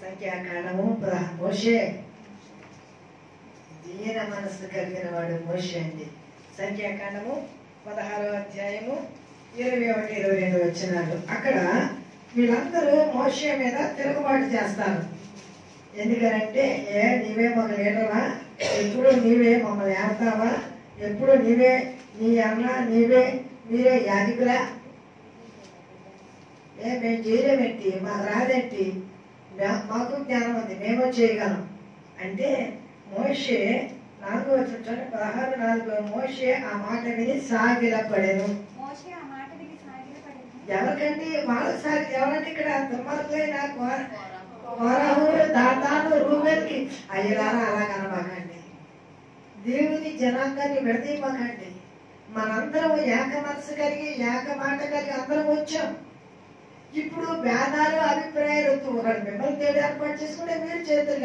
సంఖ్యాకాండము మోషే. దీన మనస్సు కలిగిన వాడు మోషే అండి. సంఖ్యాకాండము 16వ అధ్యాయము 21, 22 వచనాలు. అక్కడ వీళ్ళందరూ మోషే మీద తిరుగుబాటు చేస్తారు. ఎందుకనంటే నీవే మాకు లీడరా, ఎప్పుడు నీవే మమ్మల్ని ఏడతావా, ఎప్పుడు నీవే నీ అన్న మీరే యాజకులా, మేము చేయలేమేంటి, మాకు రాదేంటి, మాకు జ్ఞానం ఉంది, మేము చేయగలం అంటే మోషే 4వ వచనం 16:4 మోషే ఆ మాట విని సాగిలపడెను. ఎవరికండి? వాళ్ళకి ఎవరంటే ఇక్కడ దుర్మార్గులైన కోరహు, దాతాను, రూబేన్కి అయ్యలారా అలాగనమాకండి. దేవుని జనాంగాన్ని విడదీయమాకండి. మనందరం ఏక మనసు కలిగి ఏక మాట కలిగి అందరం వచ్చాం. ఇప్పుడు భేదాలు అభిప్రాయాలు ఒకడు మిమ్మల్ని దేవుడు ఏర్పాటు చేసుకుంటే మీరు చేతులు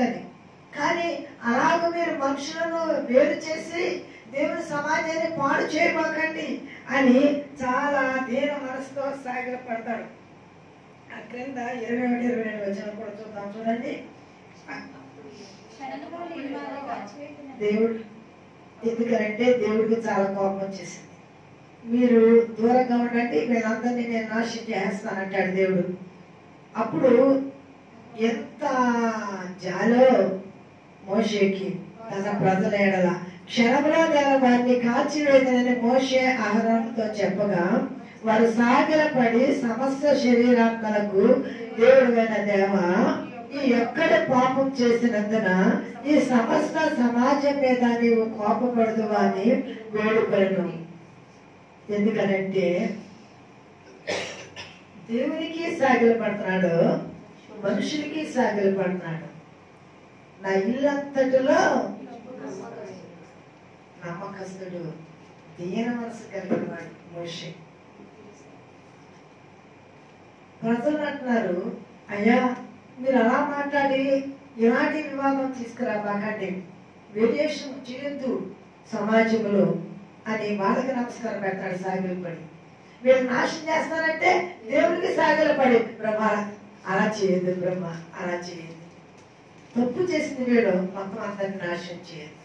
కానీ అలాగ మీరు మనుషులను వేరు చేసి దేవుని సమాజాన్ని పాడు చేయమాకండి అని చాలా దీన మనసుతో సాగిలపడతాడు. ఆ క్రింద 21, 22 వచనం కూడా చూద్దాం. చూడండి. దేవుడు ఎందుకంటే దేవుడికి చాలా కోపం వచ్చేసింది. మీరు దూరంగా ఉండండి, వీళ్ళందరినీ నేను నాశనం చేస్తానంటాడు దేవుడు. అప్పుడు ఎంత జాలో మోషేకి తన ప్రజల ఎడల. క్షణంలో గల వారిని కాల్చివేయదని మోషే అహరోనుతో చెప్పగా వారు సాగిలపడి సమస్త శరీరాత్మలకు దేవుడైన దేవా, ఈ ఎక్కడ పాపం చేసినందున ఈ సమస్త సమాజం మీద నీవు కోపపడదు అని వేడుకొనెను. ఎందుకనంటే దేవునికి సాగిలపడుతున్నాడు, మనుషులకి సాగిలపడుతున్నాడు. నా ఇల్లంతటిలో నమ్మకస్తుడు, దీన మనసు కలిగిన వాడు మోషే. ప్రజలు అంటున్నారు, అయ్యా మీరు అలా మాట్లాడి ఇలాంటి వివాదం తీసుకురాబాకండి, వేరియేషన్ చేయొద్దు సమాజంలో అని వాళ్ళకి నమస్కారం పెడతాడు సాగిలపడి. వీళ్ళు నాశనం చేస్తారంటే దేవుడికి సాగిలపడి, బ్రహ్మ అలా చేయొద్దు, బ్రహ్మ అలా చేయొద్దు. తప్పు చేసింది వీడు మొత్తం అందరినీ నాశనం చేయదు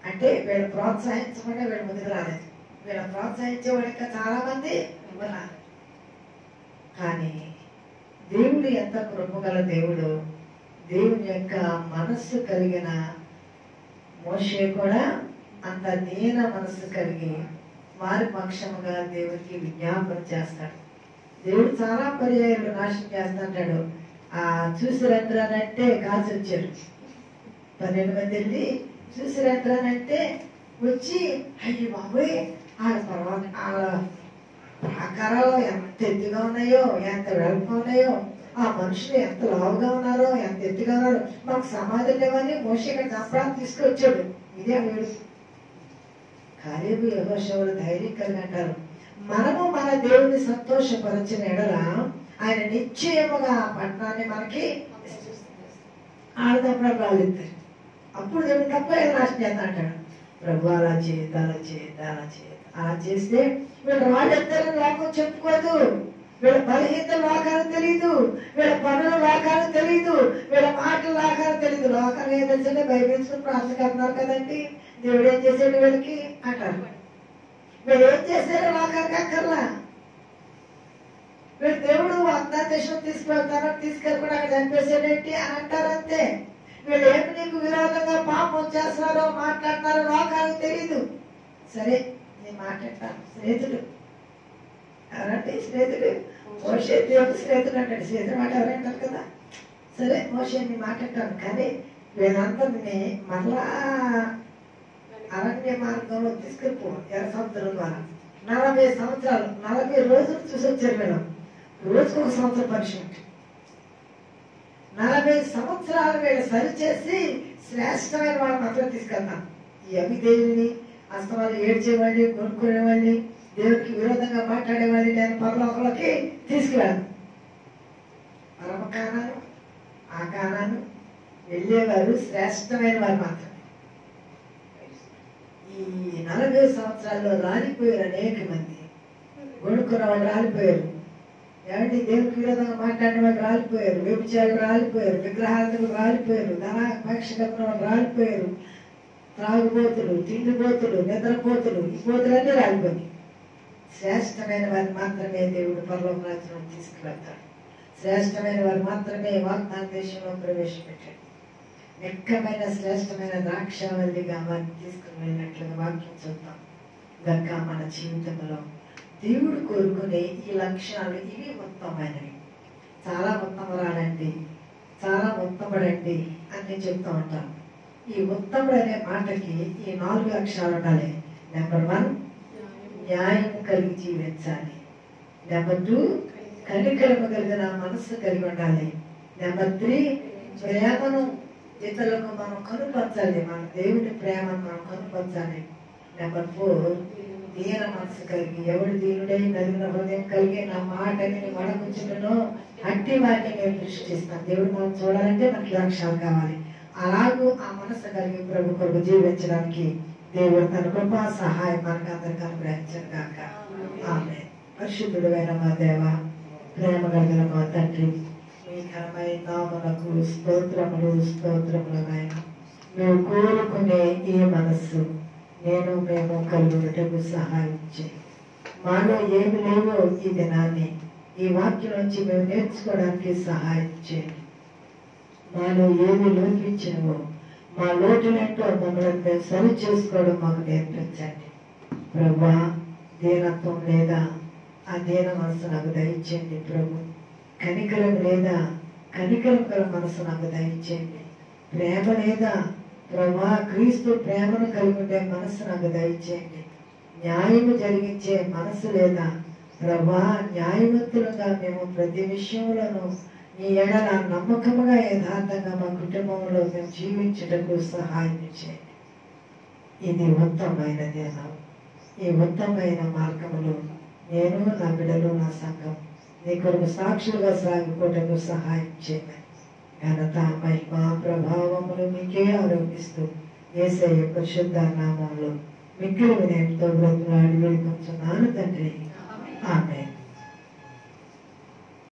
అంటే వీళ్ళు ప్రోత్సహించకుండా వీళ్ళు ముందుకు రాలేదు. వీళ్ళు ప్రోత్సహించే వాళ్ళు ఇంకా చాలా మంది ఉన్నారు. కానీ దేవుడు ఎంత కృపగల దేవుడు. దేవుని యొక్క మనస్సు కలిగిన మోషే కూడా అంత దీన మనస్సు కలిగి వారి పక్షముగా దేవుడికి విజ్ఞాపన చేస్తాడు. దేవుడు చాలా పర్యాయాలు నాశనం చేస్తాడు. చూసి రండ్రానంటే కాల్చి వచ్చారు. 12 మంది వెళ్ళి చూసి రండ్రానంటే వచ్చి అయ్యి బాబోయ్ వాళ్ళ పర్వాత వాళ్ళ ఆకారాలు ఎంత ఎత్తుగా ఉన్నాయో, ఎంత వెడల్పుగా ఉన్నాయో, ఆ మనుషులు ఎంత లావుగా ఉన్నారో, ఎంత ఎత్తుగా ఉన్నారో, మాకు సమాధి లేవని మోషే ఇక్కడ చంపడానికి తీసుకొచ్చాడు. ఇదే వేడు. కాలేబు యెహోషువలు ధైర్యం కలిగి అంటారు, మనము మన దేవుని సంతోషపరచిన ఎడల ఆయన నిశ్చయముగా ఆ పట్టణాన్ని మనకి ఆడదప్పుడు రాలిస్తారు. అప్పుడు దేవుడు తప్ప నాశనం చేస్తా అంటాడు. ప్రభు అలా చేయద్దు, అలా చేయద్దు, అలా చేయద్దు. అలా చేస్తే వీళ్ళ వాళ్ళిద్దరు లోకం చెప్పుకోదు, వీళ్ళ బలహీనత లోకానికి తెలియదు, వీళ్ళ పనుల లోకానికి తెలియదు, వీళ్ళ మాటల లోకానికి తెలియదు. లోకాలు ఏం తెలిసిందే బైబిల్స్కుని ప్రార్థన కన్నారు కదండి, దేవుడు ఏం చేశాడు వీళ్ళకి అంటారు. వీళ్ళు ఏం చేశారు లోకానికి అక్కర్లా. వీళ్ళు దేవుడు వాగ్దాన దేశం తీసుకెళ్తారో తీసుకెళ్ళకుండా అక్కడ చంపేసేటట్టు అని అంటారంతే. వీళ్ళు ఏమి నీకు విరోధంగా పాపం చేస్తున్నారో మాట్లాడుతున్నారో లోకానికి తెలీదు. సరే నేను మాట్లాడతాను స్నేహితుడు అలాంటి స్నేహితుడు మోషే దేవుడు స్నేహితుడు అంటాడు. స్నేహితుడు మాట ఎవరంటారు కదా. సరే మోషేని మాట్లాడతాను, కానీ వీళ్ళందరినీ మళ్ళా అరణ్య మార్గంలో తీసుకెళ్ళిపో ఎర్ర సముద్రం ద్వారా 40 సంవత్సరాలు 40 రోజులు చూసి వచ్చారు వీళ్ళు. రోజుకు 1 సంవత్సరం పనిష్మెంట్. 40 సంవత్సరాలు వీళ్ళు సరిచేసి శ్రేష్టమైన వాళ్ళ మాత్రం తీసుకెళ్తాం. ఈ అవిదేవుని అస్తమాలు ఏడ్చేవాళ్ళని, కొనుక్కునేవాళ్ళని, దేవుడికి విరోధంగా మాట్లాడేవాళ్ళని నేను పరలోకంలోకి తీసుకువెళ్ళను. పరమ కానాను ఆ కానాను వెళ్ళేవారు శ్రేష్టమైన వారు మాత్రమే. ఈ 40 సంవత్సరాల్లో రాలిపోయారు అనేక మంది. కొనుక్కున్న వాళ్ళు రాలిపోయారు. ఏమంటే దేవుడికి విరోధంగా మాట్లాడిన వాళ్ళు రాలిపోయారు. వ్యభిచారులు రాలిపోయారు. విగ్రహాలకు రాలిపోయారు. ధనాపేక్షకున్న వాళ్ళు రాలిపోయారు. త్రాగుబోతులు, తిండిపోతులు, నిద్రపోతులు, ఈ పోతులన్నీ రాలిపోయి శ్రేష్టమైన వారిని మాత్రమే దేవుడు పరలోక రాజ్యంలో తీసుకువెళ్తాడు. శ్రేష్టమైన వారు మాత్రమే వాగ్దాన దేశంలో ప్రవేశపెట్టాడు. నిక్కమైన శ్రేష్టమైన ద్రాక్షావల్లిగా వారిని తీసుకుని వెళ్ళినట్లుగా వాక్యం చూద్దాం. గనక మన జీవితంలో దేవుడు కోరుకునే ఈ లక్షణాలు ఇవి ఉత్తమమైనవి. చాలా ఉత్తమరాలండి, చాలా ఉత్తముడండి అని చెప్తూ ఉంటాం. ఈ ఉత్తముడు అనే మాటకి ఈ 4 లక్షణాలు ఉండాలి. నెంబర్ 1 న్యాయం కలిగి జీవించాలి. నెంబర్ 2 కనికరము కలిగిన మనస్సు కలిగి ఉండాలి. నెంబర్ 3 ప్రేమను ఇతరులకు మనం కనుపరచాలి. మన దేవుని ప్రేమను మనం కనుపరచాలి. నెంబర్ 4 దీన మనసు కలిగి, ఎవడు దీనుడై నలిగిన హృదయం కలిగి నా మాటని వడకుంచుటనో అట్టి వాటిని నేను దృష్టిస్తాను. దేవుడు మనం చూడాలంటే మనకి లక్ష్యాలు కావాలి. అలాగూ ఆ మనసు కలిగి ప్రభు కొరకు జీవించడానికి దేవుడు తన కృపా సహాయం మనకు అందరికీ అనుగ్రహించను గాక. ఆమేన్. పరిశుద్ధుడైన మా దేవ, ప్రేమ కలిగిన మా తండ్రి, మీ ఘనమైన నామమునకు స్తోత్రములు స్తోత్రములు. నాయన మేము కోరుకునే ఈ మనస్సు మేము కలుగుటకు సహాయం చేయి. మాలో ఏమి లేవో ఈ దినాన్ని ఈ వాక్యం నుంచి మేము నేర్చుకోవడానికి సహాయం చేయండి. మాలో ఏమి లోపించినవో మా లోటునంటూ మమ్మల్ని మేము సరి చేసుకోవడం మాకు నేర్పించండి. ప్రభా, దీనత్వం లేదా ఆ దీన మనసు నాకు దయచేయండి. ప్రభు, కనికరం లేదా కనికరం గల మనసు నాకు దయచేయండి. ప్రేమ లేదా ప్రభా, క్రీస్తు ప్రేమను కలిగి ఉండే మనసు నాకు దయచేయండి. న్యాయము జరిగించే మనసు లేదా ప్రభా, న్యాయవంతులుగా మేము ప్రతి విషయంలోనూ నీ ఎడల నమ్మకముగా యథార్థంగా మా కుటుంబంలో మేము జీవించుటకు సహాయం చేయండి. ఇది ఉత్తమమైనది అన్నావు. ఈ ఉత్తమమైన మార్గములో నేను, నా బిడ్డలు, నా సంఘం నీ కొరకు సాక్షులుగా సాగిపోటకు సహాయం చేయమని ఘనత, మహిమ, ప్రభావములు మీకే ఆరోపిస్తూ యేసయ్య పరిశుద్ధ నామములో మిక్కిలి వినయంతో బ్రతులాడి వేడుకొంచున్నాను తండ్రి.